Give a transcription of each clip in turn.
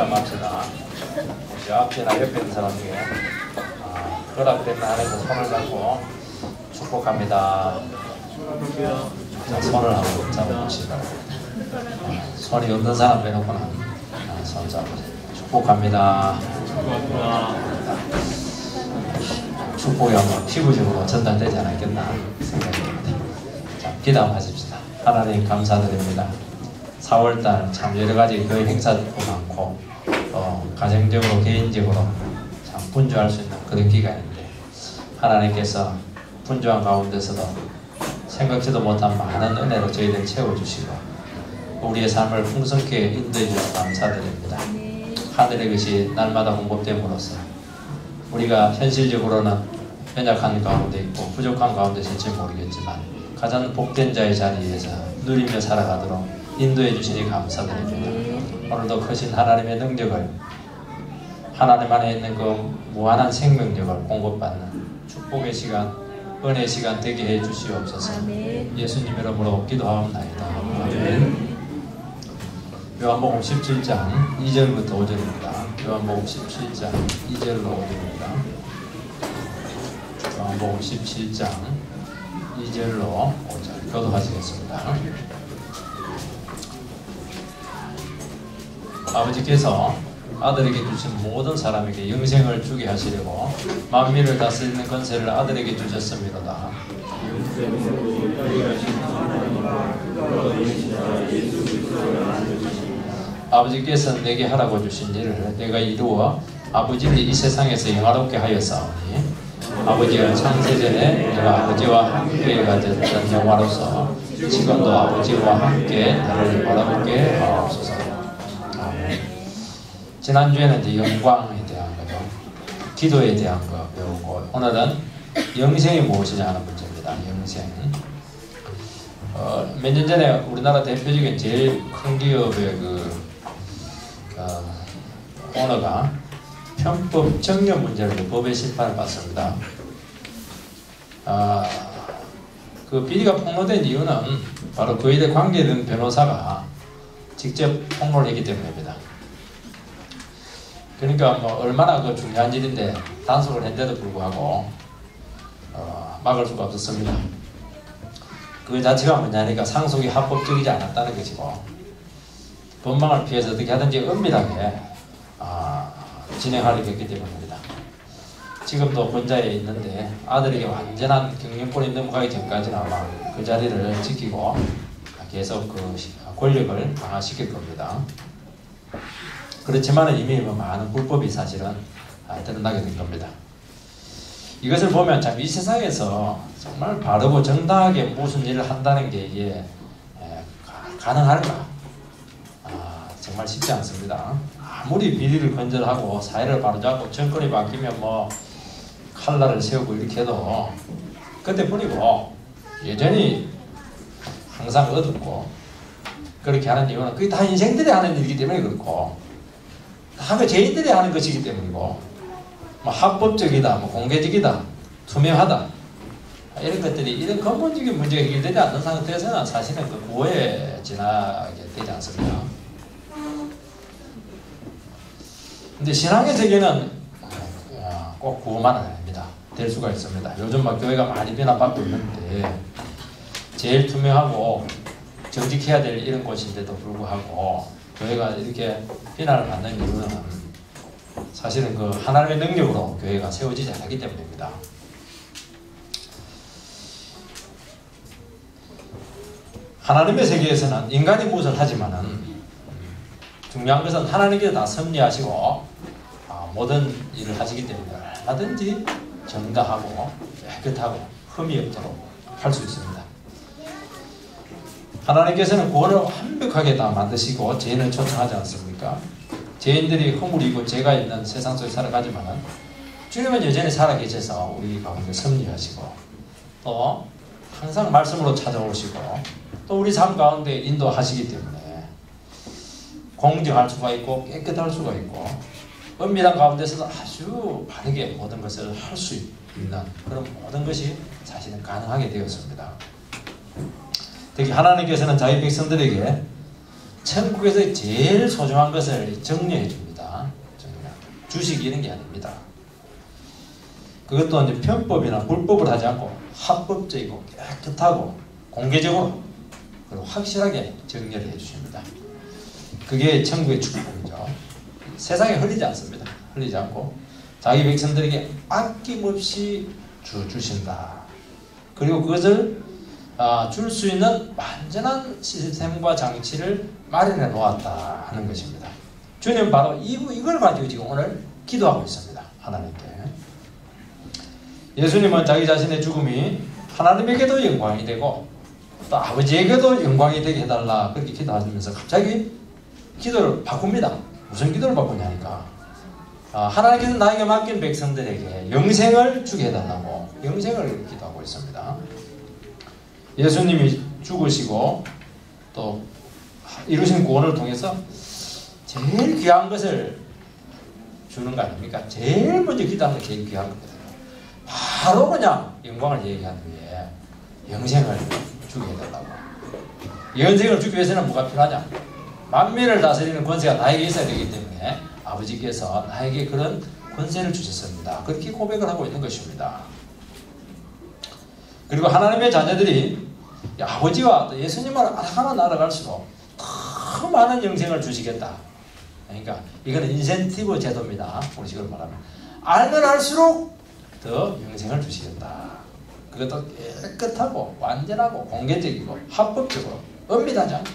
합시다. 혹시 앞이나 옆에 있는 사람 중에 허락된 안에서 손을 잡고 축복합니다. 자, 손을 한번 잡아보시기 바랍니다. 손이 없는 사람 빼놓고는 손 잡으세요. 축복합니다. 축복이 아마 피부적으로 전달되지 않았겠나 생각이 듭니다. 자, 기도하십시다. 하나님 감사드립니다. 4월달 참 여러가지 교회 행사도 많고 가정적으로 개인적으로 참 분주할 수 있는 그런 기간인데 하나님께서 분주한 가운데서도 생각지도 못한 많은 은혜로 저희들 채워주시고 우리의 삶을 풍성케 인도해 주셔서 감사드립니다. 하늘의 것이 날마다 공급됨으로써 우리가 현실적으로는 연약한 가운데 있고 부족한 가운데 있을지 모르겠지만 가장 복된 자의 자리에서 누리며 살아가도록 인도해 주시니 감사드립니다. 오늘도 크신 하나님의 능력을 하나님 안에 있는 그 무한한 생명력을 공급받는 축복의 시간, 은혜의 시간 되게 해 주시옵소서. 예수님 이름으로 기도하옵나이다. 아멘. 요한복음 17장 2절부터 5절입니다. 요한복음 17장 2절로 5절입니다. 요한복음 17장 2절로 5절 교도하시겠습니다. 아버지께서 아들에게 주신 모든 사람에게 영생을 주게 하시려고 만민을 다스리는 권세를 아들에게 주셨습니다. 아버지께서 내게 하라고 주신 일을 내가 이루어 아버지를 이 세상에서 영화롭게 하였사오니 아버지가 창세전에 내가 아버지와 함께 가졌던 영화로서 지금도 아버지와 함께 나를 영화롭게 하옵소서. 아멘. 지난주에는 이제 영광에 대한 거죠. 기도에 대한 거 배우고 오늘은 영생이 무엇이냐 하는 문제입니다. 영생. 몇 년 전에 우리나라 대표적인 제일 큰 기업의 오너가 편법 정년 문제로 법의 심판을 받습니다. 그 비리가 폭로된 이유는 바로 그 일에 관계된 변호사가 직접 폭로를 했기 때문입니다. 그러니까 뭐 얼마나 그 중요한 일인데 단속을 했는데도 불구하고 막을 수가 없었습니다. 그 자체가 뭐냐니까 상속이 합법적이지 않았다는 것이고 법망을 피해서 어떻게 하든지 은밀하게 진행하려고 했기 때문입니다. 지금도 권자에 있는데 아들에게 완전한 경영권이 넘어가기 전까지는 아마 그 자리를 지키고 계속 그 권력을 강화시킬 겁니다. 그렇지만 이미 많은 불법이 사실은 드러나게 된 겁니다. 이것을 보면 참 이 세상에서 정말 바르고 정당하게 무슨 일을 한다는 게 이게 가능할까? 정말 쉽지 않습니다. 아무리 비리를 건절하고 사회를 바로잡고 정권이 바뀌면 뭐 칼날을 세우고 이렇게 해도 그때뿐이고 여전히 항상 어둡고 그렇게 하는 이유는 그게 다 인생들이 하는 일이기 때문에 그렇고 다 그 죄인들이 하는 것이기 때문이고 뭐 합법적이다, 뭐 공개적이다, 투명하다 이런 것들이 이런 근본적인 문제가 해결되지 않는 상태에서는 사실은 그 구호에 지나게 되지 않습니다. 근데 신앙의 세계는 꼭 구호만은 아닙니다. 될 수가 있습니다. 요즘 막 교회가 많이 변화받고 있는데 제일 투명하고 정직해야 될 이런 곳인데도 불구하고 교회가 이렇게 비난을 받는 이유는 사실은 그 하나님의 능력으로 교회가 세워지지 않기 때문입니다. 하나님의 세계에서는 인간이 무엇을 하지만은 중요한 것은 하나님께서 다 섭리하시고 모든 일을 하시기 때문에 얼마든지 정당하고 깨끗하고 흠이 없도록 할 수 있습니다. 하나님께서는 구원을 완벽하게 다 만드시고 죄인을 초청하지 않습니까? 죄인들이 허물이고 죄가 있는 세상 속에 살아가지만은 주님은 여전히 살아계셔서 우리 가운데 섭리하시고 또 항상 말씀으로 찾아오시고 또 우리 삶 가운데 인도하시기 때문에 공정할 수가 있고 깨끗할 수가 있고 은밀한 가운데서도 아주 바르게 모든 것을 할 수 있는 그런 모든 것이 사실은 가능하게 되었습니다. 특히 하나님께서는 자기 백성들에게 천국에서 제일 소중한 것을 정리해 줍니다. 주식이는 게 아닙니다. 그것도 이제 편법이나 불법을 하지 않고 합법적이고 깨끗하고 공개적으로 그리고 확실하게 정리를 해주십니다. 그게 천국의 축복이죠. 세상에 흘리지 않습니다. 흘리지 않고 자기 백성들에게 아낌없이 주신다. 그리고 그것을 줄 수 있는 완전한 시스템과 장치를 마련해 놓았다 하는 것입니다. 주님 바로 이걸 가지고 지금 오늘 기도하고 있습니다. 하나님께. 예수님은 자기 자신의 죽음이 하나님에게도 영광이 되고 또 아버지에게도 영광이 되게 해달라 그렇게 기도하시면서 갑자기 기도를 바꿉니다. 무슨 기도를 바꾸냐니까 하나님께서 나에게 맡긴 백성들에게 영생을 주게 해달라고 영생을 기도하고 있습니다. 예수님이 죽으시고 또 이루신 구원을 통해서 제일 귀한 것을 주는 거 아닙니까? 제일 먼저 기도하는 게 제일 귀한 겁니다. 바로 그냥 영광을 얘기하기 위해 영생을 주게 해달라고. 영생을 주기 위해서는 뭐가 필요하냐? 만민을 다스리는 권세가 나에게 있어야 되기 때문에 아버지께서 나에게 그런 권세를 주셨습니다. 그렇게 고백을 하고 있는 것입니다. 그리고 하나님의 자녀들이 아버지와 또 예수님을 하나하나 알아갈수록 더 많은 영생을 주시겠다. 그러니까 이거는 인센티브 제도입니다. 우리식으로 말하면 알면 알수록 더 영생을 주시겠다. 그것도 깨끗하고 완전하고 공개적이고 합법적으로 은밀하지 않고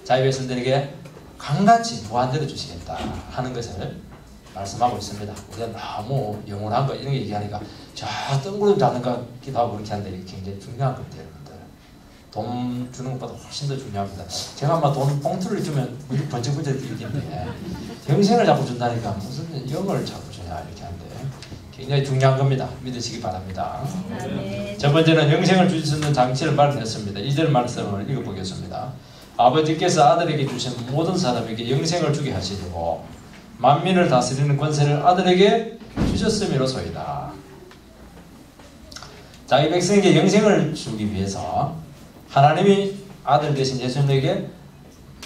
자기 백성들에게 강같이 무한대로 주시겠다 하는 것을 말씀하고 있습니다. 우리가 너무 영원한 거 이런 거 얘기하니까 저 뜬구름 잡는 거 기도 하고 그렇게 하는데 이게 굉장히 중요한 겁니다. 여러분들 돈 주는 것보다 훨씬 더 중요합니다. 제가 아마 돈 봉투를 주면 우리 번쩍번쩍 뛰는데 영생을 자꾸 준다니까 무슨 영을 자꾸 주냐 이렇게 하는데 굉장히 중요한 겁니다. 믿으시기 바랍니다. 첫 번째는 영생을 줄 수 있는 장치를 마련했습니다. 2절 말씀을 읽어보겠습니다. 아버지께서 아들에게 주신 모든 사람에게 영생을 주게 하시려고 만민을 다스리는 권세를 아들에게 주셨음이로소이다. 자기 백성에게 영생을 주기 위해서 하나님이 아들 대신 예수님에게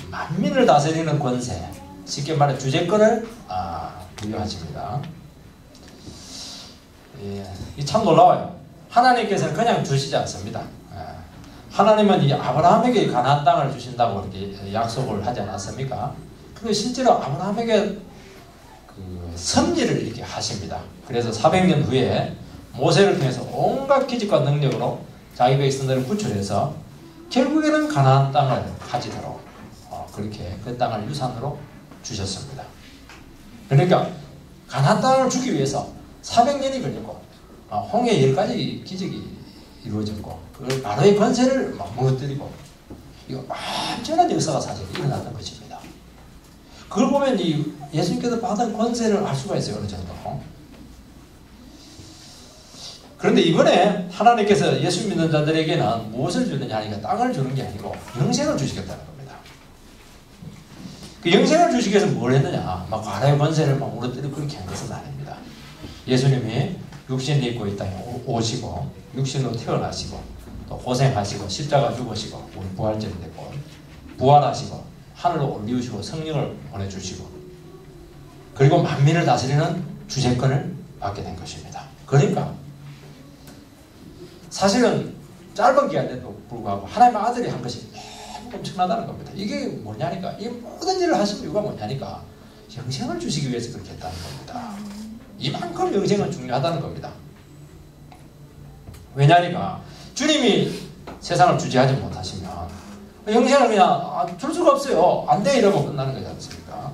만민을 다스리는 권세, 쉽게 말해 주재권을 부여하십니다. 이 참 놀라워요. 하나님께서는 그냥 주시지 않습니다. 하나님은 이 아브라함에게 가나안 땅을 주신다고 이렇게 약속을 하지 않았습니까? 그리고 실제로 아브라함에게 그 섭리를 이렇게 하십니다. 그래서 400년 후에 모세를 통해서 온갖 기적과 능력으로 자기 백성들을 구출해서 결국에는 가나안 땅을 가지도록 그렇게 그 땅을 유산으로 주셨습니다. 그러니까 가나안 땅을 주기 위해서 400년이 걸렸고 홍해 10가지 기적이 이루어졌고 그 바로의 권세를 무너뜨리고 이거 완전한 역사가 사실 일어났던 것입니다. 그걸 보면 이 예수님께서 받은 권세를 알 수가 있어요. 어느 정도. 그런데 이번에 하나님께서 예수 믿는 자들에게는 무엇을 주느냐 하니까 땅을 주는 게 아니고 영생을 주시겠다는 겁니다. 그 영생을 주시기 위해서 뭘 했느냐? 막 과거의 권세를 막 무너뜨리고 그렇게 한 것은 아닙니다. 예수님이 육신을 입고 이 땅에 오시고 육신으로 태어나시고 또 고생하시고 십자가 죽으시고 우리 부활절이 됐고 부활하시고 하늘로 올리우시고 성령을 보내주시고 그리고 만민을 다스리는 주재권을 받게 된 것입니다. 그러니까 사실은 짧은 기간에도 불구하고 하나님의 아들이 한 것이 너무 엄청나다는 겁니다. 이게 뭐냐니까 이 모든 일을 하신 이유가 뭐냐니까 영생을 주시기 위해서 그렇게 했다는 겁니다. 이만큼 영생은 중요하다는 겁니다. 왜냐니까 주님이 세상을 주재하지 못하시면 영생을 그냥 줄 수가 없어요. 안 돼 이러고 끝나는 거지 않습니까?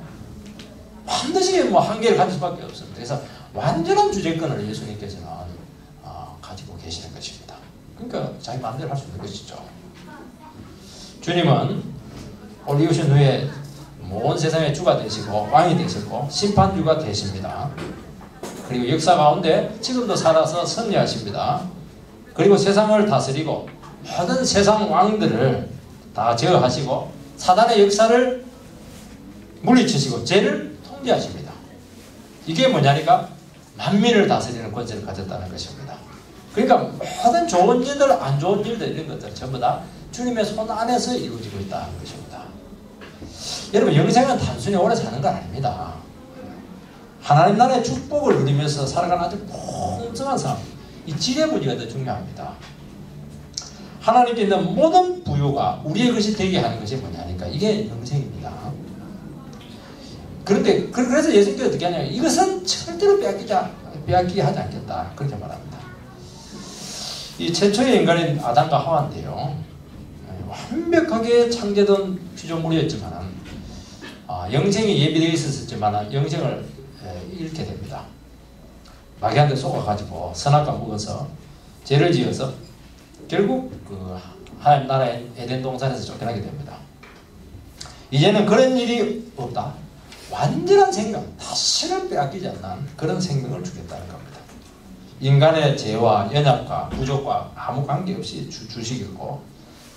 반드시 뭐 한계를 가질 수밖에 없습니다. 그래서 완전한 주재권을 예수님께서는 가지고 계시는 것입니다. 그러니까 자기 마음대로 할 수 있는 것이죠. 주님은 올리우신 후에 온 세상의 주가 되시고 왕이 되셨고 심판주가 되십니다. 그리고 역사 가운데 지금도 살아서 승리하십니다. 그리고 세상을 다스리고 모든 세상 왕들을 다 제어하시고 사단의 역사를 물리치시고 죄를 통제하십니다. 이게 뭐냐니까 만민을 다스리는 권세를 가졌다는 것입니다. 그러니까 모든 좋은 일들, 안 좋은 일들 이런 것들 전부 다 주님의 손 안에서 이루어지고 있다는 것입니다. 여러분 영생은 단순히 오래 사는 건 아닙니다. 하나님 나라의 축복을 누리면서 살아가는 아주 풍성한 삶, 이 지혜부지가 더 중요합니다. 하나님께 있는 모든 부유가 우리의 것이 되게 하는 것이 뭐냐니까 이게 영생입니다. 그런데 그래서 예수님께서 어떻게 하냐면 이것은 절대로 빼앗기게 하지 않겠다 그렇게 말합니다. 이 최초의 인간인 아담과 하와인데요, 완벽하게 창조된 피조물이었지만 영생이 예비되어 있었지만 영생을 잃게 됩니다. 마귀한테 속아가지고 선악과 먹어서 죄를 지어서 결국 그 하나님 나라의 에덴 동산에서 쫓겨나게 됩니다. 이제는 그런 일이 없다. 완전한 생명, 다시는 빼앗기지 않는 그런 생명을 주겠다는 겁니다. 인간의 죄와 연약과 부족과 아무 관계없이 주시겠고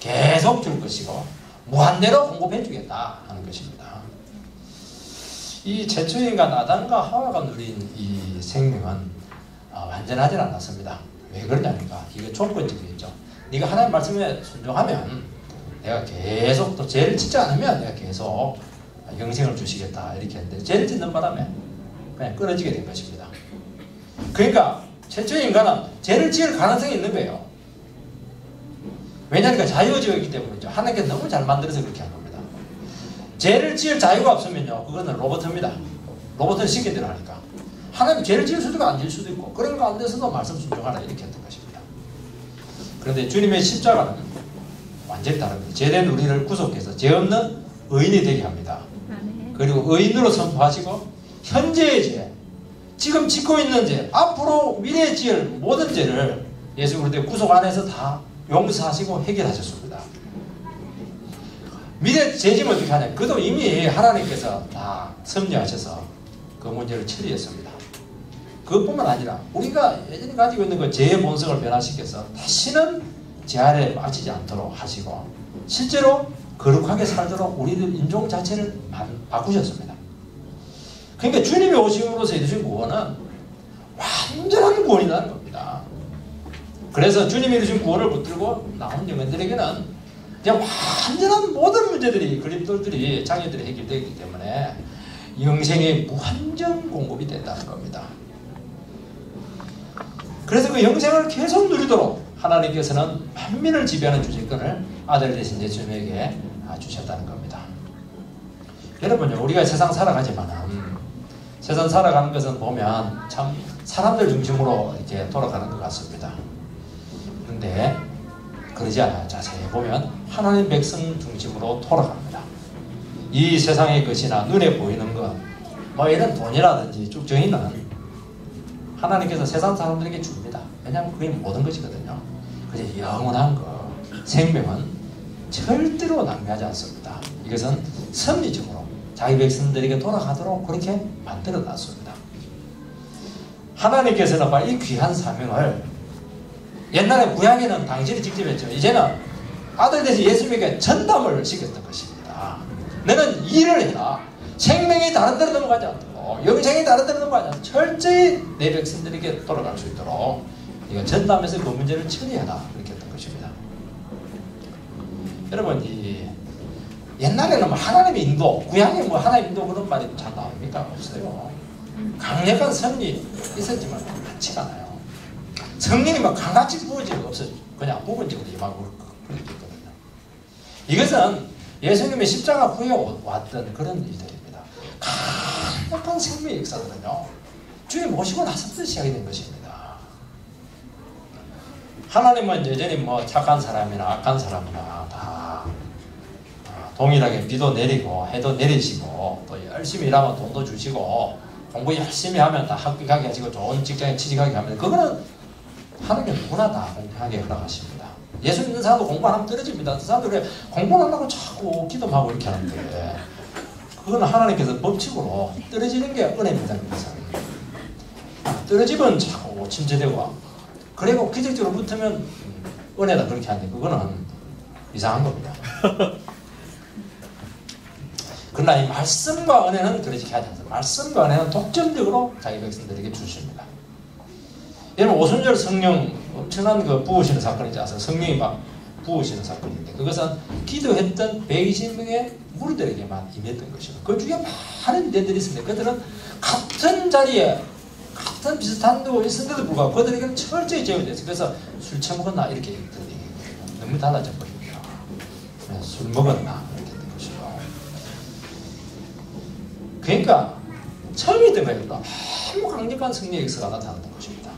계속 줄 것이고 무한대로 공급해 주겠다 하는 것입니다. 이 최초의 인간 아담과 하와가 누린 이 생명은 완전하지 않았습니다. 왜 그러냐니까 이게 조건적이죠. 네가 하나님 말씀에 순종하면 내가 계속 또 죄를 짓지 않으면 내가 계속 영생을 주시겠다 이렇게 했는데 죄를 짓는 바람에 그냥 끊어지게 된 것입니다. 그러니까 최초의 인간은 죄를 지을 가능성이 있는 거예요. 왜냐하니까 자유가 지었기 때문이죠. 하나님께서 너무 잘 만들어서 그렇게 한 겁니다. 죄를 지을 자유가 없으면요, 그거는 로봇입니다. 로봇은 시킨 대로 하니까. 하나님 죄를 지을 수도 있고 안 지을 수도 있고 그런 거 안 돼서도 말씀 순종하라 이렇게 했던 것입니다. 그런데 주님의 십자가는 완전히 다른 거예요. 죄된 우리를 구속해서 죄 없는 의인이 되게 합니다. 그리고 의인으로 선포하시고 현재의 죄, 지금 짓고 있는 죄, 앞으로 미래에 지을 모든 죄를 예수 그리스도의 구속 안에서 다 용서하시고 해결하셨습니다. 미래 죄짐을 어떻게 하냐? 그도 이미 하나님께서 다 섭리하셔서 그 문제를 처리했습니다. 그것뿐만 아니라 우리가 예전에 가지고 있는 그 죄의 본성을 변화시켜서 다시는 죄 아래에 빠지지 않도록 하시고 실제로 거룩하게 살도록 우리들 인종 자체를 바꾸셨습니다. 그러니까 주님이 오심으로써 이루신 구원은 완전한 구원이라는 겁니다. 그래서 주님이 이루신 구원을 붙들고 나온 영혼들에게는 그냥 완전한 모든 문제들이, 그림들이, 장애들이 해결되기 때문에 영생의 무한정 공급이 된다는 겁니다. 그래서 그 영생을 계속 누리도록 하나님께서는 만민을 지배하는 주권을 아들 되신 예수님에게 주셨다는 겁니다. 여러분요, 우리가 세상 살아가지만은 세상 살아가는 것은 보면 참 사람들 중심으로 이렇게 돌아가는 것 같습니다. 그런데 그러지 않아요. 자세히 보면 하나님 백성 중심으로 돌아갑니다. 이 세상의 것이나 눈에 보이는 것, 뭐 이런 돈이라든지 쭉 저희는 하나님께서 세상 사람들에게 줍니다. 왜냐하면 그게 모든 것이거든요. 그래서 영원한 것, 생명은 절대로 낭비하지 않습니다. 이것은 섭리적으로 자기 백성들에게 돌아가도록 그렇게 만들어 놨습니다. 하나님께서는 바로 이 귀한 사명을 옛날에 구약에는 당신이 직접 했죠. 이제는 아들 되신 예수님에게 전담을 시켰던 것입니다. 너는 일을 해라. 생명이 다른 데로 넘어가지 않도록, 영생이 다른 데로 넘어가지 않도록 철저히 내 백성들에게 돌아갈 수 있도록 이거 전담해서 그 문제를 처리해라. 그렇게 했던 것입니다. 여러분, 옛날에는 뭐 하나님의 인도, 구약에 뭐 하나님 인도 그런 말이 잘 나옵니까? 없어요. 강력한 선이 있었지만 많지가 않아요. 성령이 막 강같이 부어지고 없어요. 그냥 부분적으로 임하고 그렇게 있거든요. 이것은 예수님의 십자가 후에 왔던 그런 일들입니다. 강력한 생명의 역사거든요. 주님 모시고 나서부터 시작이 된 것입니다. 하나님은 여전히 뭐 착한 사람이나 악한 사람이나 다 동일하게 비도 내리고 해도 내리시고 또 열심히 일하면 돈도 주시고 공부 열심히 하면 다 합격하게 하시고 좋은 직장에 취직하게 하면 그거는 하나님은 누구나 다 공평하게 허락하십니다. 예수 믿는 사람도 공부 안 하면 떨어집니다. 그 사람들이 공부 안 하고 자꾸 기도하고 이렇게 하는데 그거는 하나님께서 법칙으로 떨어지는 게 은혜입니다. 떨어지면 자꾸 침체되고 그리고 기적적으로 붙으면 은혜다 그렇게 하는데 그거는 이상한 겁니다. 그러나 이 말씀과 은혜는 그렇게 하지 않습니다. 말씀과 은혜는 독점적으로 자기 백성들에게 주십니다. 여러분 오순절 성령 엄청난 그 부으시는 사건이지 않아서 성령이 막 부으시는 사건인데 그것은 기도했던 120명의 무리들에게만 임했던 것이고 그 중에 많은 인들이 있습니다. 그들은 같은 자리에 같은 비슷한 데고 있었는데도 불구하고 그들에게는 철저히 제어됐어요. 그래서 술 처먹었나 이렇게 했더니 너무 달라져 버립니다. 술 먹었나 이렇게 된 것이고 그러니까 처음에 있던 거예요. 너무 강력한 승리의 역사가 나타났던 것입니다.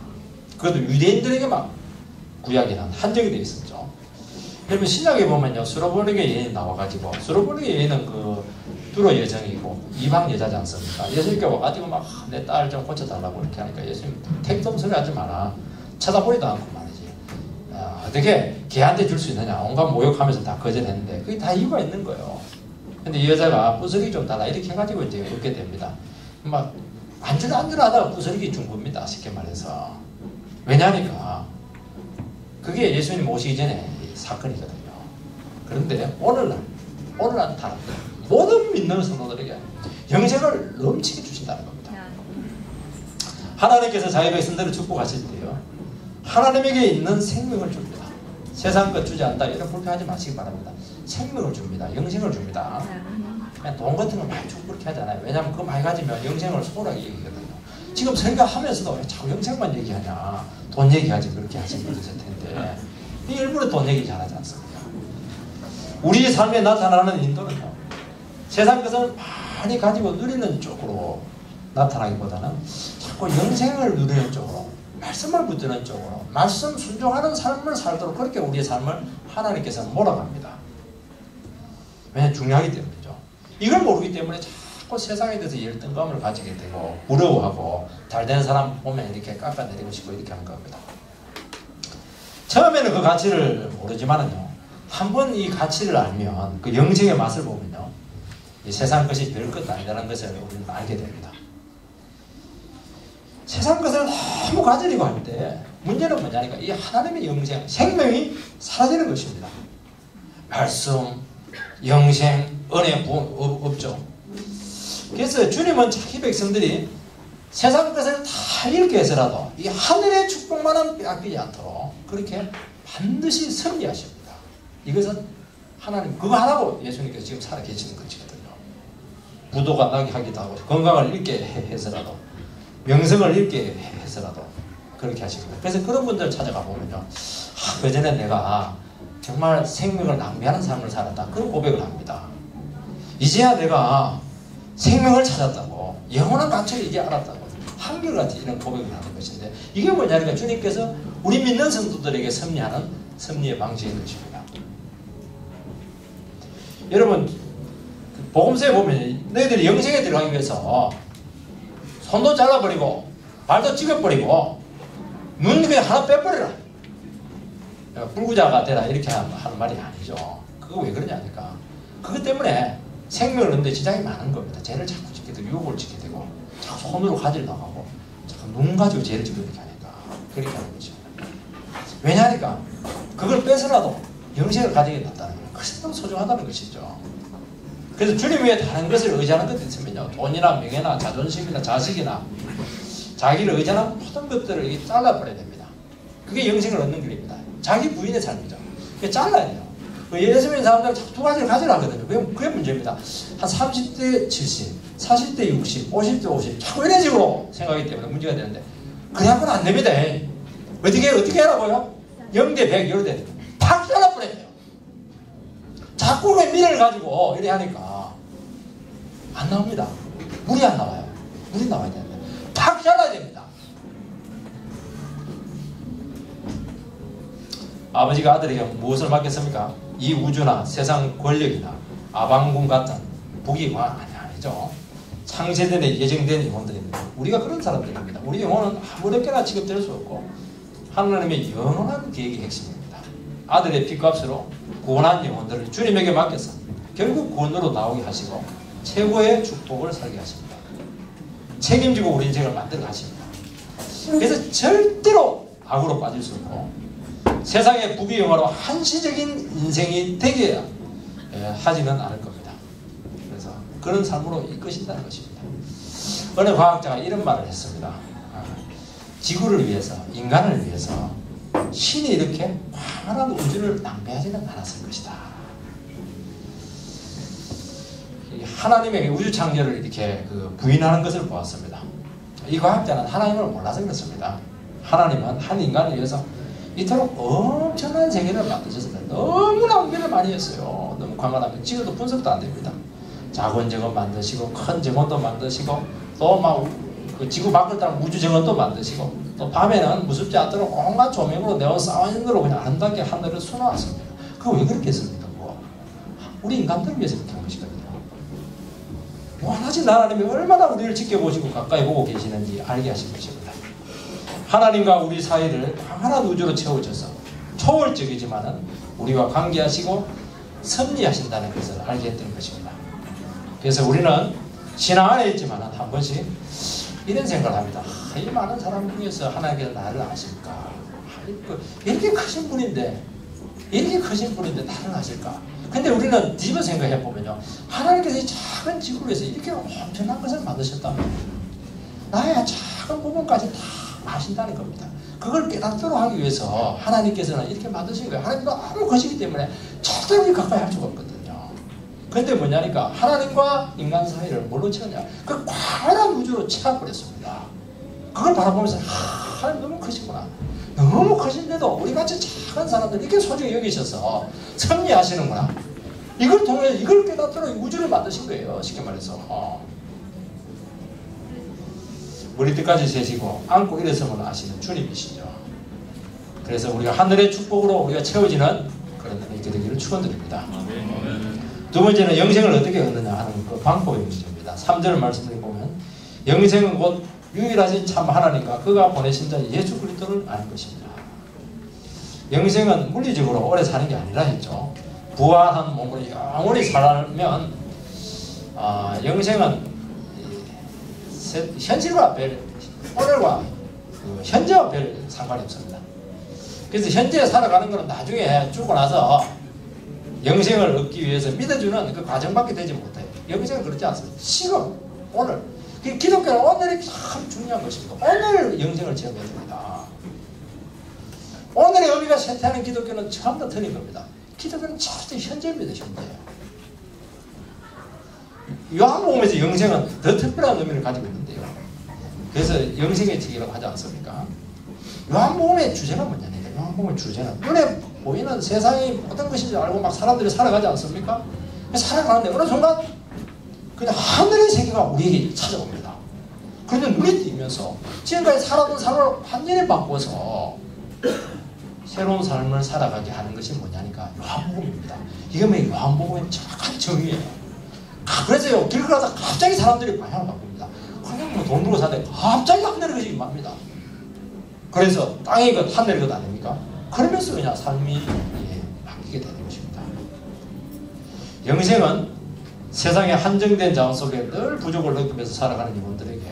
그래도 유대인들에게만 구약에는 한정이 되어 있었죠. 여러분 신약에 보면요 수로보니게 여인이 나와가지고 수로보니게 여인은 그 두로 여정이고 이방 여자지 않습니까? 예수님께 와가지고 막 내 딸 좀 고쳐달라고 이렇게 하니까 예수님 택좀 소리 하지 마라. 쳐다보지도 않고 말이지. 어떻게 걔한테 줄 수 있느냐 온갖 모욕하면서 다 거절했는데 그게 다 이유가 있는 거예요. 근데 이 여자가 부스러기 좀 달라 이렇게 해가지고 이제 얻게 됩니다. 막 안줄 하다가 부스러기 준 겁니다. 쉽게 말해서. 왜냐하니까 그게 예수님 오시기 전에 사건이거든요. 그런데 오늘날 다릅니다. 모든 믿는 성도들에게 영생을 넘치게 주신다는 겁니다. 하나님께서 자기가 있은 대로 축복하실 때요 하나님에게 있는 생명을 줍니다. 세상 것 주지 않다 이런 불평하지 마시기 바랍니다. 생명을 줍니다. 영생을 줍니다. 그냥 돈 같은 거 많이 주고 그렇게 하잖아요. 왜냐하면 그거 많이 가지면 영생을 소홀하게 얘기하거든요. 지금 생각하면서도 왜 자꾸 영생만 얘기하냐 돈 얘기하지 그렇게 하시는 분들 있을 텐데 일부러 돈 얘기 잘하지 않습니까? 우리 삶에 나타나는 인도는요 세상 것을 많이 가지고 누리는 쪽으로 나타나기보다는 자꾸 영생을 누리는 쪽으로 말씀을 붙드는 쪽으로 말씀 순종하는 삶을 살도록 그렇게 우리의 삶을 하나님께서 몰아갑니다. 왜냐하면 중요하기 때문이죠. 이걸 모르기 때문에 자꾸 세상에 대해서 열등감을 가지게 되고 부러워하고 잘되는 사람 보면 이렇게 깎아내리고 싶고 이렇게 하는 겁니다. 처음에는 그 가치를 모르지만은요 한번 이 가치를 알면 그 영생의 맛을 보면요 이 세상 것이 별것 아니라는 것을 우리는 알게 됩니다. 세상 것을 너무 가지려고 할 때 문제는 뭐냐니까 이 하나님의 영생, 생명이 사라지는 것입니다. 말씀, 영생, 은혜, 부흥 없죠. 그래서 주님은 자기 백성들이 세상 것을 다 잃게 해서라도 이 하늘의 축복만은 빼앗기지 않도록 그렇게 반드시 승리하십니다. 이것은 하나님 그거 하나고 예수님께서 지금 살아 계시는 것이거든요. 부도가 나게 하기도 하고 건강을 잃게 해서라도 명성을 잃게 해서라도 그렇게 하십니다. 그래서 그런 분들 찾아가 보면요 그전에 내가 정말 생명을 낭비하는 삶을 살았다 그런 고백을 합니다. 이제야 내가 생명을 찾았다고 영원한 가치를 이제 알았다고 한결같이 이런 고백을 하는 것인데 이게 뭐냐니까 주님께서 우리 믿는 성도들에게 섭리하는 섭리의 방식인 것입니다. 여러분 복음서에 보면 너희들이 영생에 들어가기 위해서 손도 잘라버리고 발도 찍어버리고 눈 그냥 하나 빼버리라 불구자가 되라 이렇게 하는 말이 아니죠. 그거 왜 그러냐니까 그것 때문에 생명을 얻는데 지장이 많은 겁니다. 죄를 자꾸 짓게 되고 유혹을 짓게 되고 자꾸 손으로 가지러 나가고 자꾸 눈 가지고 죄를 짓고 이렇게 하니까 그렇게 하는 거죠. 왜냐하니까 그걸 빼서라도 영생을 가지게 된다는 거예요. 그것이 너무 소중하다는 것이죠. 그래서 주님 외에 다른 것을 의지하는 것도 있으면요 돈이나 명예나 자존심이나 자식이나 자기를 의지하는 모든 것들을 잘라버려야 됩니다. 그게 영생을 얻는 길입니다. 자기 부인의 삶이죠. 그게 잘라야 돼요. 예수 믿는 사람들은 자꾸 두 가지를 가지려 하거든요. 그게 문제입니다. 한 30대 70, 40대 60, 50대 50 자꾸 이런 식으로 생각하기 때문에 문제가 되는데 그냥은 안 됩니다. 어떻게 하라고요? 0대 100 이럴 때 팍 잘라버려야 돼요. 자꾸 왜 미래를 가지고 이래 하니까 안 나옵니다. 물이 안 나와요. 물이 나와야 되는데 팍 잘라야 됩니다. 아버지가 아들에게 무엇을 맡겼습니까? 이 우주나 세상 권력이나 아방궁 같은 부귀관 아니죠. 창세전에 예정된 영혼들입니다. 우리가 그런 사람들입니다. 우리 영혼은 아무렇게나 취급될 수 없고 하나님의 영원한 계획의 핵심입니다. 아들의 피값으로 구원한 영혼들을 주님에게 맡겨서 결국 구원으로 나오게 하시고 최고의 축복을 살게 하십니다. 책임지고 우리 인생을 만들어 가십니다. 그래서 절대로 악으로 빠질 수 없고 세상의 부귀영화로 한시적인 인생이 되게 하지는 않을 겁니다. 그래서 그런 삶으로 이끄신다는 것입니다. 어느 과학자가 이런 말을 했습니다. 지구를 위해서, 인간을 위해서 신이 이렇게 광활한 우주를 낭비하지는 않았을 것이다. 하나님에게 우주 창조를 이렇게 부인하는 것을 보았습니다. 이 과학자는 하나님을 몰라서 그렇습니다. 하나님은 한 인간을 위해서 이토록 엄청난 세계를 만드셨습니다. 너무 낭비를 많이 했어요. 너무 광활하면 찍어도 분석도 안 됩니다. 작은 정원 만드시고 큰 정원도 만드시고 또 막 그 지구 밖을 따른 우주 정원도 만드시고 또 밤에는 무섭지 않도록 온갖 조명으로 네온 사운드로 그냥 아름답게 하늘을 수놓았습니다. 그거 왜 그렇게 했습니까? 그거? 우리 인간들을 위해서 그렇게 한 것이거든요. 원하신 하나님이 얼마나 우리를 지켜보시고 가까이 보고 계시는지 알게 하신 것입니다. 하나님과 우리 사이를 광활한 우주로 채워줘서 초월적이지만은 우리와 관계하시고 섭리하신다는 것을 알게 했던 것입니다. 그래서 우리는 신앙 안에 있지만은 한 번씩 이런 생각을 합니다. 이 많은 사람 중에서 하나님께서 나를 아실까? 이렇게 크신 분인데 나를 아실까? 근데 우리는 뒤집어 생각해 보면요, 하나님께서 이 작은 지구를 위해서 이렇게 엄청난 것을 만드셨다면 나의 작은 부분까지 다 아신다는 겁니다. 그걸 깨닫도록 하기 위해서 하나님께서는 이렇게 만드신 거예요. 하나님도 아무 것이기 때문에 절대 우리 가까이 할 수가 없거든요. 근데 뭐냐니까 하나님과 인간 사이를 뭘로 채웠냐? 그 광활한 우주로 채워버렸습니다. 그걸 바라보면서 하나님 너무 크시구나. 너무 크신데도 우리같이 작은 사람들 이렇게 소중히 여기셔서 섭리하시는구나. 이걸 통해 이걸 깨닫도록 우주를 만드신 거예요. 쉽게 말해서 머리끝까지 세시고 안고 일어서면 아시는 주님이시죠. 그래서 우리가 하늘의 축복으로 우리가 채워지는 그런 날이 있게 되기를 축원드립니다. 두 번째는 영생을 어떻게 얻느냐 하는 그 방법의 문제입니다. 3절 말씀을 보면 영생은 곧 유일하신 참 하나님과 그가 보내신 자 예수 그리스도를 아는 것입니다. 영생은 물리적으로 오래 사는 게 아니라 했죠. 부활한 몸으로 영원히 살면 영생은 현실과 별 오늘과 현재와 별 상관이 없습니다. 그래서 현재 살아가는 것은 나중에 죽고 나서 영생을 얻기 위해서 믿어주는 그 과정밖에 되지 못해요. 영생은 그렇지 않습니다. 지금 오늘 기독교는 오늘이 참 중요한 것입니다. 오늘 영생을 체험해야 됩니다. 오늘의 의미가 쇠퇴하는 기독교는 처음부터 틀린 겁니다. 기독교는 절대 현재입니다. 현재. 요한복음에서 영생은 더 특별한 의미를 가지고 있는데요. 그래서 영생의 책이라고 하지 않습니까? 요한복음의 주제가 뭐냐니까 요한복음의 주제는 눈에 보이는 세상이 모든 것인지 알고 막 사람들이 살아가지 않습니까? 살아가는데 어느 순간 그냥 하늘의 세계가 우리에게 찾아옵니다. 그런데 눈이 띄면서 지금까지 살아온 삶을 완전히 바꿔서 새로운 삶을 살아가게 하는 것이 뭐냐니까 요한복음입니다. 이게 요한복음의 정확한 정의예요. 그래서요, 길 가다가 갑자기 사람들이 방향을 바꿉니다. 그냥 뭐 돈 주고 사는데 갑자기 하늘의 것이 임합니다. 그래서 땅의 것, 하늘의 것 아닙니까? 그러면서 그냥 삶이 바뀌게 되는 것입니다. 영생은 세상의 한정된 자원 속에 늘 부족을 느끼면서 살아가는 영혼들에게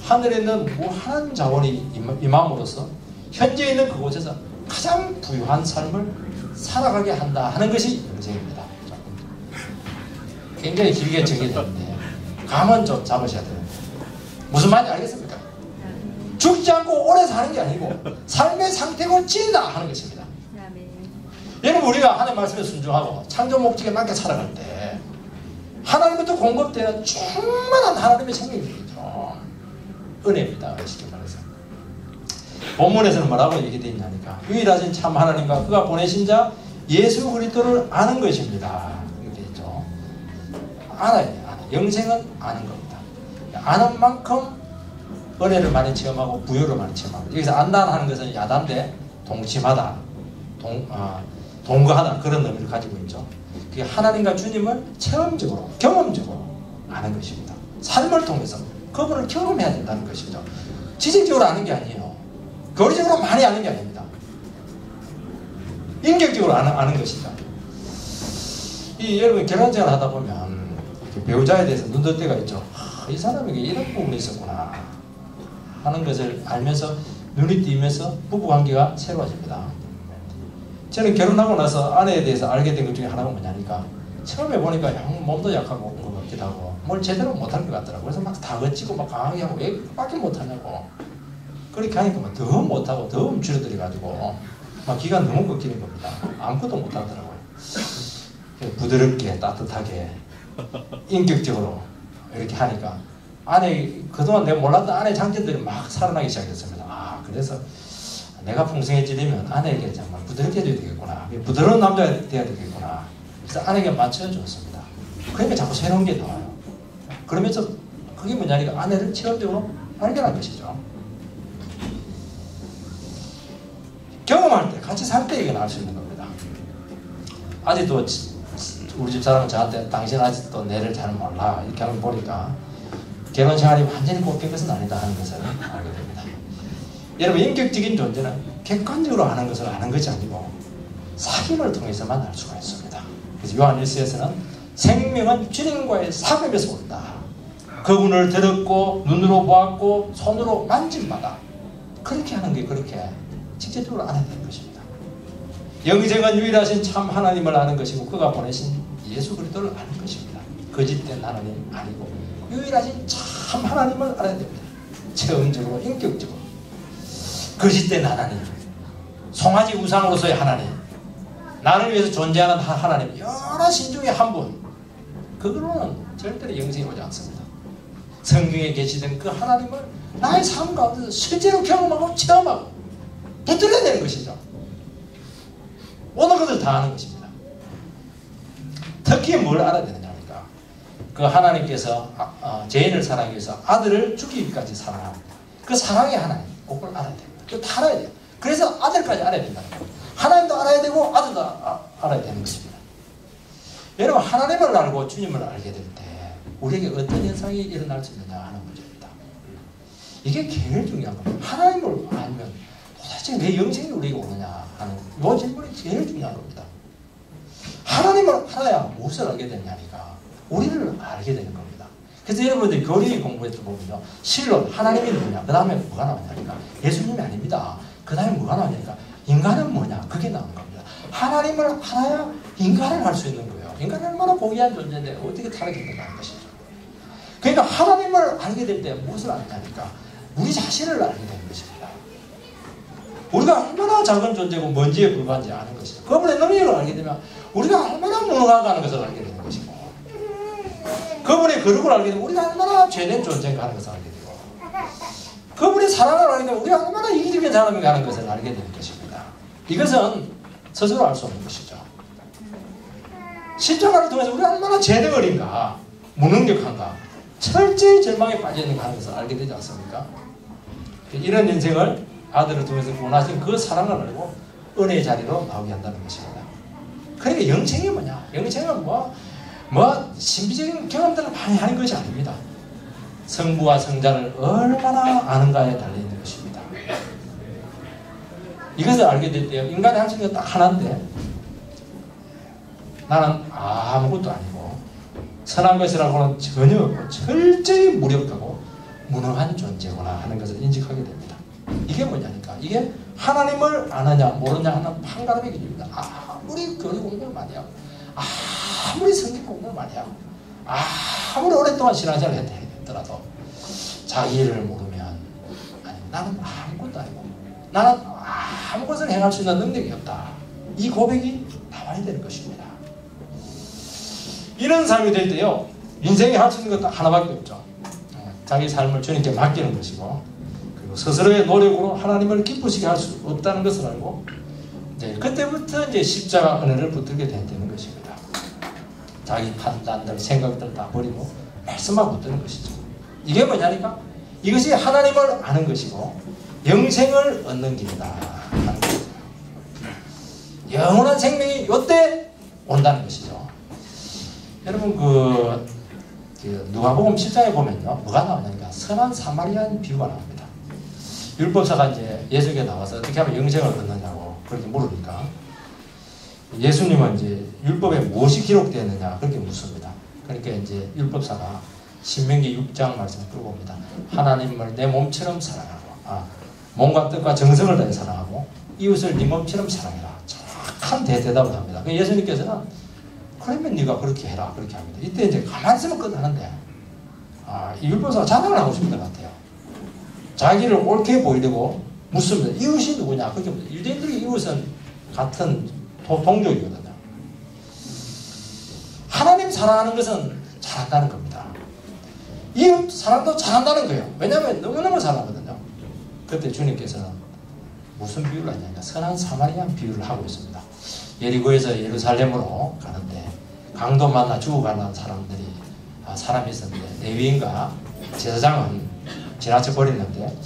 하늘에 있는 무한한 자원이 임함으로써 현재 있는 그곳에서 가장 부유한 삶을 살아가게 한다 하는 것이 영생입니다. 굉장히 길게 정의되는데 감은 좀 잡으셔야 돼요. 무슨 말인지 알겠습니까? 죽지 않고 오래 사는 게 아니고 삶의 상태가 진다 하는 것입니다. 여러분, 우리가 하나님 말씀에 순종하고 창조 목적에 맞게 살아갈 때 하나님부터 공급되는 충만한 하나님의 생명이죠. 은혜입니다. 쉽게 말해서. 본문에서는 뭐라고 얘기되어 있냐니까 유일하신 참 하나님과 그가 보내신 자 예수 그리스도를 아는 것입니다. 이렇게 있죠. 알아야 돼요. 영생은 아는 겁니다. 아는 만큼 은혜를 많이 체험하고 부여를 많이 체험하고, 여기서 안다 하는 것은 야단데 동침하다, 동거하다 그런 의미를 가지고 있죠. 그게 하나님과 주님을 체험적으로 경험적으로 아는 것입니다. 삶을 통해서 그분을 경험해야 된다는 것이죠. 지식적으로 아는 게 아니에요. 교리적으로 많이 아는 게 아닙니다. 인격적으로 아는 것이죠. 여러분 결혼생활 하다 보면 배우자에 대해서 눈뜰 때가 있죠. 이 사람에게 이런 부분이 있었구나 하는 것을 알면서 눈이 띄면서 부부관계가 새로워집니다. 저는 결혼하고 나서 아내에 대해서 알게 된 것 중에 하나가 뭐냐니까 처음에 보니까 몸도 약하고 온 것 같기도 하고 뭘 제대로 못할 것 같더라고요. 그래서 막 다그치고 막 강하게 하고 왜 밖에 못하냐고 그렇게 하니까 더 못하고 더 움츠러들어가지고 막 기가 너무 꺾이는 겁니다. 아무것도 못 하더라고요. 부드럽게 따뜻하게 인격적으로 이렇게 하니까 아내 그동안 내가 몰랐던 아내 장점들이 막 살아나기 시작했습니다. 아 그래서 내가 풍성해지려면 아내에게 정말 부드럽게 해야 되겠구나. 부드러운 남자가 돼야 되겠구나. 그래서 아내에게 맞춰줬습니다. 그러니까 자꾸 새로운 게 나와요. 그러면서 그게 뭐냐니까 아내를 체험적으로 발견한 것이죠. 경험할 때 같이 살 때 이게 나올 수 있는 겁니다. 아직도 우리 집 사람은 저한테 당신 아직도 내를 잘 몰라 이렇게 하는 거 보니까 결혼 생활이 완전히 꼽힌 것은 아니다 하는 것을 알게 됩니다. 여러분 인격적인 존재는 객관적으로 아는 것을 아는 것이 아니고 사귐을 통해서만 알 수가 있습니다. 그래서 요한 1서에서는 생명은 주님과의 사귐에서 온다. 그분을 들었고 눈으로 보았고 손으로 만진바다. 그렇게 하는 게 그렇게 직접적으로 알아야 되는 것입니다. 영생은 유일하신 참 하나님을 아는 것이고 그가 보내신 예수 그리스도를 아는 것입니다. 거짓된 하나님 아니고 유일하신 참 하나님을 알아야 됩니다. 체험적으로 인격적으로 거짓된 하나님, 송아지 우상으로서의 하나님, 나를 위해서 존재하는 하나님, 여러 신 중에 한 분, 그거로는 절대로 영생이 오지 않습니다. 성경에 계시던 그 하나님을 나의 삶 가운데서 실제로 경험하고 체험하고 붙들어야 되는 것이죠. 오는 것을 다 하는 것입니다. 특히 뭘 알아야 되느냐니까 그 하나님께서 죄인을 사랑하기 위해서 아들을 죽이기까지 사랑합니다. 그 사랑의 하나님 그걸 알아야 됩니다. 그거 다 알아야 돼요. 그래서 아들까지 알아야 된다는 거예요. 하나님도 알아야 되고 아들도 알아야 되는 것입니다. 여러분 하나님을 알고 주님을 알게 될 때 우리에게 어떤 현상이 일어날 수 있느냐 하는 문제입니다. 이게 제일 중요한 겁니다. 하나님을 알면 도대체 내 영생이 우리에게 오느냐 하는 이 질문이 제일 중요한 겁니다. 하나님을 알아야 무엇을 알게 되냐니까 우리를 알게 되는 겁니다. 그래서 여러분들이 교리 공부에서 보면요. 실론 하나님이 누구냐 그 다음에 뭐가 나오냐니까 예수님이 아닙니다. 그 다음에 뭐가 나오냐니까 인간은 뭐냐 그게 나오는 겁니다. 하나님을 알아야 인간을 알 수 있는 거예요. 인간은 얼마나 고귀한 존재인데 어떻게 타락했는가 하는 것이죠. 그러니까 하나님을 알게 될 때 무엇을 알냐니까 우리 자신을 알게 되는 것입니다. 우리가 얼마나 작은 존재고 먼지에 불과한지 아는 것이죠. 그분의 능력을 알게 되면 우리가 얼마나 무능하다는 것을 알게 되는 것이고 그분의 거룩을 알게 되면 우리가 얼마나 죄된 존재인가 하는 것을 알게 되고 그분의 사랑을 알게 되면 우리가 얼마나 이기적인 사람인가 하는 것을 알게 되는 것입니다. 이것은 스스로 알 수 없는 것이죠. 십자가를 통해서 우리가 얼마나 죄덩어리인가 무능력한가 철저히 절망에 빠져있는가 하는 것을 알게 되지 않습니까? 이런 인생을 아들을 통해서 구원하신 그 사랑을 알고 은혜의 자리로 나오게 한다는 것입니다. 그러니까 영생이 뭐냐? 영생은 뭐 신비적인 경험들을 많이 하는 것이 아닙니다. 성부와 성자를 얼마나 아는가에 달려있는 것입니다. 이것을 알게 될 때 인간이 할 수 있는 게 딱 하나인데 나는 아무것도 아니고 선한 것이라고는 전혀 없고 철저히 무력하고 무능한 존재구나 하는 것을 인식하게 됩니다. 이게 뭐냐니까 이게 하나님을 아느냐 모르냐 하는 판가름의 기준입니다. 아무리 교리 공부를 많이 하고 아무리 성경 공부를 많이 하고 아무리 오랫동안 신앙생활을 했더라도 자기를 모르면 나는 아무것도 아니고 나는 아무것을 행할 수 있는 능력이 없다. 이 고백이 나와야 되는 것입니다. 이런 삶이 될 때요 인생에 할 수 있는 것도 하나밖에 없죠. 자기 삶을 주님께 맡기는 것이고 그리고 스스로의 노력으로 하나님을 기쁘시게 할 수 없다는 것을 알고 그때부터 이제 십자가 은혜를 붙들게 되는 것입니다. 자기 판단들 생각들 다 버리고 말씀만 붙드는 것이죠. 이게 뭐냐니까 이것이 하나님을 아는 것이고 영생을 얻는 길이다 하는 것이죠. 영원한 생명이 이때 온다는 것이죠. 여러분 누가복음 7장에 보면요 뭐가 나오냐니까 선한 사마리아인 비유가 나옵니다. 율법사가 이제 예수에게 나와서 어떻게 하면 영생을 얻느냐고 그렇게 물으니까 예수님은 이제 율법에 무엇이 기록되었느냐 그렇게 묻습니다. 그러니까 이제 율법사가 신명기 6장 말씀을 끌고 옵니다. 하나님을 내 몸처럼 사랑하고 몸과 뜻과 정성을 다해 사랑하고 이웃을 네 몸처럼 사랑해라. 정확한 대답을 합니다. 예수님께서는 그러면 네가 그렇게 해라 그렇게 합니다. 이때 이제 가만히 있으면 끝나는데 이 율법사가 자랑을 하고 싶은 것 같아요. 자기를 옳게 보이려고 묻습니다. 이웃이 누구냐? 그게 유대인들의 이웃은 같은 동족이거든요. 하나님 사랑하는 것은 잘한다는 겁니다. 이웃 사랑도 잘한다는 거예요. 왜냐하면 너무너무 사랑하거든요. 그때 주님께서는 무슨 비유를 하냐면 선한 사마리안 비유를 하고 있습니다. 예리고에서 예루살렘으로 가는데 강도 만나 죽어가는 사람이 있었는데 레위인과 제사장은 지나쳐 버리는데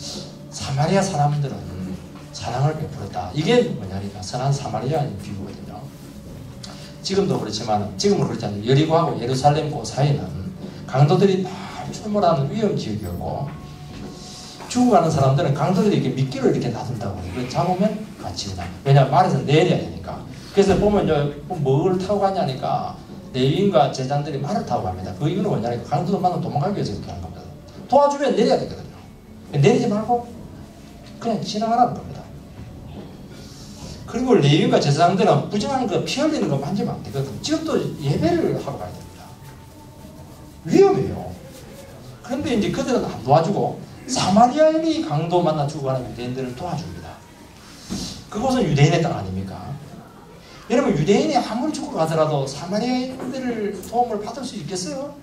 사마리아 사람들은 사랑을 베풀었다. 이게 뭐냐니까 선한 사마리아인 비유거든요. 지금도 그렇지만 지금은 그렇지 않아요. 여리고하고 예루살렘 그 사이는 강도들이 다 출몰하는 위험 지역이고 죽어가는 사람들은 강도들이 이렇게 미끼를 이렇게 놔둔다고 해요. 잡으면 같이 그냥 왜냐하면 말에서 내려야 되니까. 그래서 보면 뭘 타고 가냐니까 레위인과 제자들이 말을 타고 갑니다. 그 이유는 뭐냐니까 강도들 만나면 도망가기 위해서 그렇게 하는 겁니다. 도와주면 내려야 되거든요. 내리지 말고 그냥 지나가라는 겁니다. 그리고 레위인과 제사장들은 부정한 거 피 흘리는 거 만지면 안 되거든요. 지금도 예배를 하고 가야 됩니다. 위험해요. 그런데 이제 그들은 안 도와주고 사마리아인이 강도 만나 죽어가는 유대인들을 도와줍니다. 그곳은 유대인의 땅 아닙니까? 여러분 유대인이 아무리 죽어가더라도 사마리아인들을 도움을 받을 수 있겠어요?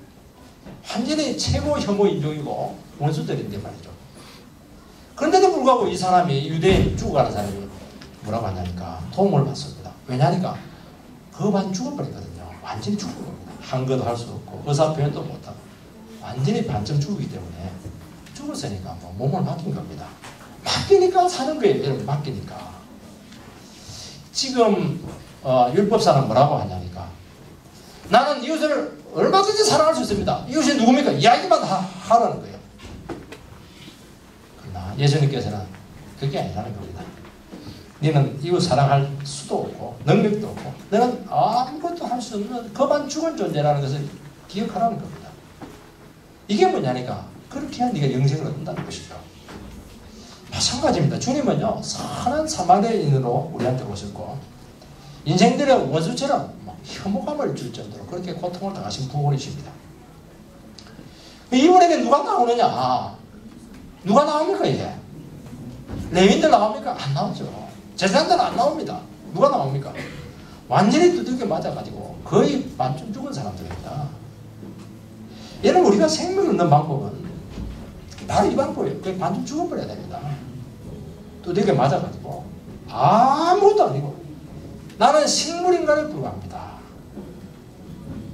완전히 최고 혐오 인종이고 원수들인데 말이죠. 그런데도 불구하고 이 사람이 유대인 죽어가는 사람이 뭐라고 하냐니까 도움을 받습니다. 왜냐니까 그만 죽어버리거든요. 완전히 죽은 겁니다. 한거도 할 수 없고 의사 표현도 못하고 완전히 반쯤 죽기 때문에 죽었으니까 몸을 맡긴 겁니다. 맡기니까 사는 거예요. 여러분 맡기니까. 지금 율법사는 뭐라고 하냐니까 나는 이웃을 얼마든지 사랑할 수 있습니다. 이웃이 누굽니까? 이야기만 하라는 거예요. 그러나 예수님께서는 그게 아니라는 겁니다. 너는 이웃 사랑할 수도 없고 능력도 없고 너는 아무것도 할 수 없는 그만 죽은 존재라는 것을 기억하라는 겁니다. 이게 뭐냐니까 그렇게 해야 네가 영생을 얻는다는 것이죠. 마찬가지입니다. 주님은요 선한 사마리아인으로 우리한테 오셨고 인생들의 원수처럼 혐오감을 줄 정도로 그렇게 고통을 당하신 부분이십니다. 이분에게 누가 나오느냐? 누가 나옵니까 이게? 레위인들 나옵니까? 안 나오죠. 제사장들은 안 나옵니다. 누가 나옵니까? 완전히 두들겨 맞아가지고 거의 반쯤 죽은 사람들입니다. 여러분 우리가 생명을 얻는 방법은 바로 이 방법이에요. 거의 반쯤 죽어버려야 됩니다. 두들겨 맞아가지고 아무것도 아니고 나는 식물인간에 불과합니다.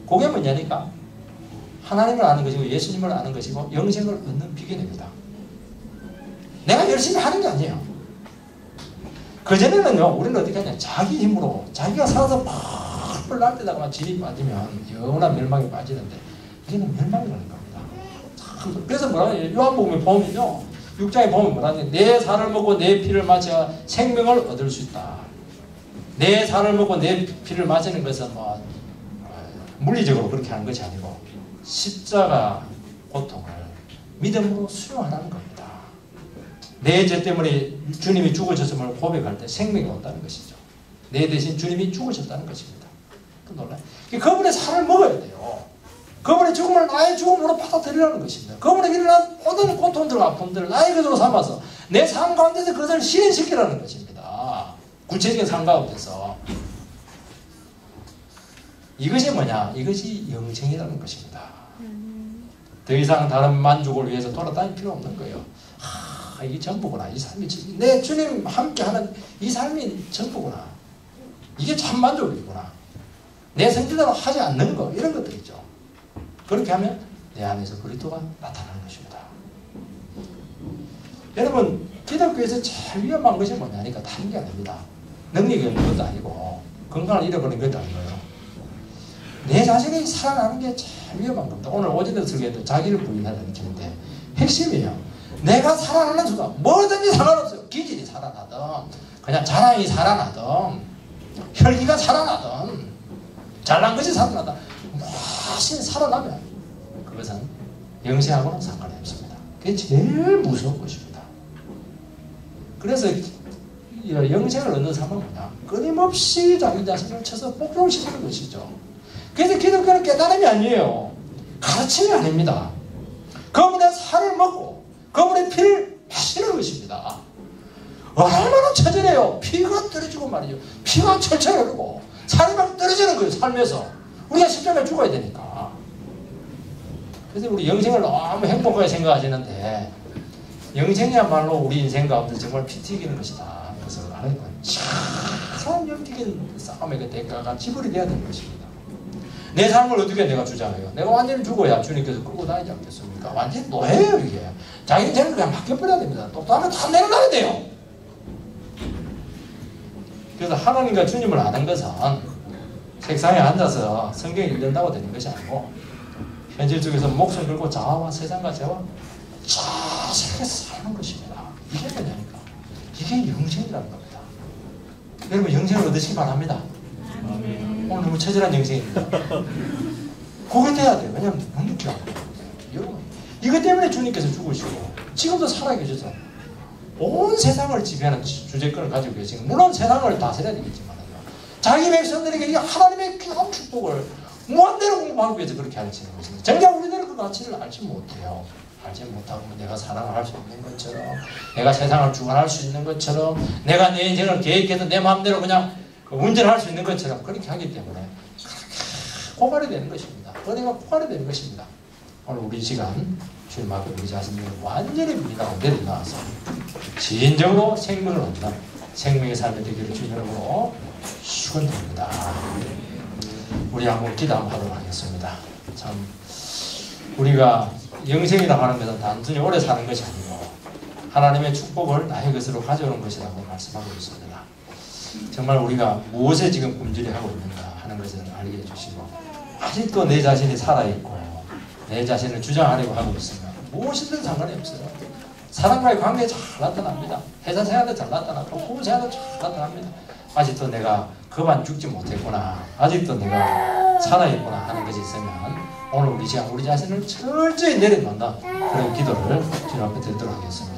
그게 뭐냐니까 하나님을 아는 것이고 예수님을 아는 것이고 영생을 얻는 비결입니다. 내가 열심히 하는 게 아니에요. 그전에는요 우리는 어떻게 하냐 자기 힘으로 자기가 살아서 팍 날때다가 진이 빠지면 영원한 멸망에 빠지는데 이게는 멸망이 되는 겁니다. 그래서 뭐라 해요? 요한복음에 보면요 6장에 보면 뭐라 하냐 내 살을 먹고 내 피를 마셔 생명을 얻을 수 있다. 내 살을 먹고 내 피를 마시는 것은 물리적으로 그렇게 하는 것이 아니고 십자가 고통을 믿음으로 수용하라는 겁니다. 내 죄 때문에 주님이 죽으셨음을 고백할 때 생명이 온다는 것이죠. 내 대신 주님이 죽으셨다는 것입니다. 그 놀라요. 그분의 살을 먹어야 돼요. 그분의 죽음을 나의 죽음으로 받아들이라는 것입니다. 그분에게 일어난 모든 고통들과 아픔들을 나의 것으로 삼아서 내 삶 가운데서 그것을 실현시키라는 것입니다. 구체적인 삶 가운데서. 이것이 뭐냐? 이것이 영생이라는 것입니다. 더 이상 다른 만족을 위해서 돌아다닐 필요 없는 거예요. 이게 전부구나. 이 삶이 내 주님 함께하는 이 삶이 전부구나. 이게 참 만족이구나. 내 성질대로 하지 않는 거 이런 것들이죠. 그렇게 하면 내 안에서 그리스도가 나타나는 것입니다. 여러분 기독교에서 제일 위험한 것이 뭐냐니까 다른 게 아닙니다. 능력이 없는 것도 아니고 건강을 잃어버리는 것도 아니고요. 내 자신이 살아나는 게 제일 위험한 겁니다. 오늘 오전에 설교했던 자기를 부인하는 길인데 핵심이에요. 내가 살아나는 수가 뭐든지 상관없어요. 기질이 살아나든 그냥 자랑이 살아나든 혈기가 살아나든 잘난 것이 살아나든 무엇이 살아나면 그것은 영생하고는 상관이 없습니다. 그게 제일 무서운 것입니다. 그래서 영생을 얻는 삶은 뭐냐? 끊임없이 자기 자신을 쳐서 복종시키는 것이죠. 그래서 기독교는 깨달음이 아니에요. 가르침이 아닙니다. 그분의 살을 먹고 그분의 피를 마시는 것입니다. 얼마나 처절해요. 피가 떨어지고 말이죠. 피가 철철 흐르고 살이 막 떨어지는 거예요. 삶에서. 우리가 십자가에 죽어야 되니까. 그래서 우리 영생을 너무 행복하게 생각하시는데 영생이야말로 우리 인생 가운데 정말 피 튀기는 것이다. 그래서 하나님은 참 영적인 싸움의 그 대가가 지불이 돼야 되는 것입니다. 내 삶을 어떻게 내가 주장해요? 내가 완전히 죽어야 주님께서 끌고 다니지 않겠습니까? 완전히 노예예요 이게. 자기 인생을 그냥 바뀌어버려야 됩니다. 또 다음에 다 내려놔야 돼요. 그래서 하나님과 주님을 아는 것은 책상에 앉아서 성경 읽는다고 되는 것이 아니고 현실 속에서 목숨 걸고 자아와 세상과 죄와 자세하게 사는 것입니다. 이게 뭐냐니까. 이게 영생이라는 겁니다. 여러분 영생을 얻으시기 바랍니다. 오늘 너무 처절한 영생입니다. 그게 돼야 돼요. 왜냐하면 너무 귀하고 여러분 이것 때문에 주님께서 죽으시고 지금도 살아계셔서 온 세상을 지배하는 주제권을 가지고 계시고 물론 세상을 다스려야 되겠지만 자기 백성들에게 하나님의 귀한 축복을 무한대로 공부하기 위해서 그렇게 하시는 것입니다. 정작 우리들은 그 가치를 알지 못해요. 알지 못하고 내가 사랑을 할 수 있는 것처럼 내가 세상을 주관할 수 있는 것처럼 내가 내 인생을 계획해서 내 마음대로 그냥 운전할 수 있는 것처럼 그렇게 하기 때문에 고갈이 되는 것입니다. 은혜가 고갈이 되는 것입니다. 오늘 우리 시간 주님 앞에 우리 자신을 완전히 믿고 내려놔서 진정으로 생명을 얻는 생명의 삶이 되기를 주님으로 축원드립니다. 우리 한번 기도 한번 하도록 하겠습니다. 참 우리가 영생이라고 하는 것은 단순히 오래 사는 것이 아니고 하나님의 축복을 나의 것으로 가져오는 것이라고 말씀하고 있습니다. 정말 우리가 무엇에 지금 굶주려 하고 있는가 하는 것을 알게 해주시고 아직도 내 자신이 살아있고 내 자신을 주장하려고 하고 있으면 무엇이든 상관이 없어요. 사람과의 관계에 잘 나타납니다. 회사 생활도 잘 나타나고 부부 생활도 잘 나타납니다. 아직도 내가 그만 죽지 못했구나, 아직도 내가 살아있구나 하는 것이 있으면 오늘 우리 시간 우리 자신을 철저히 내려놓는 그런 기도를 주님 앞에 드리도록 하겠습니다.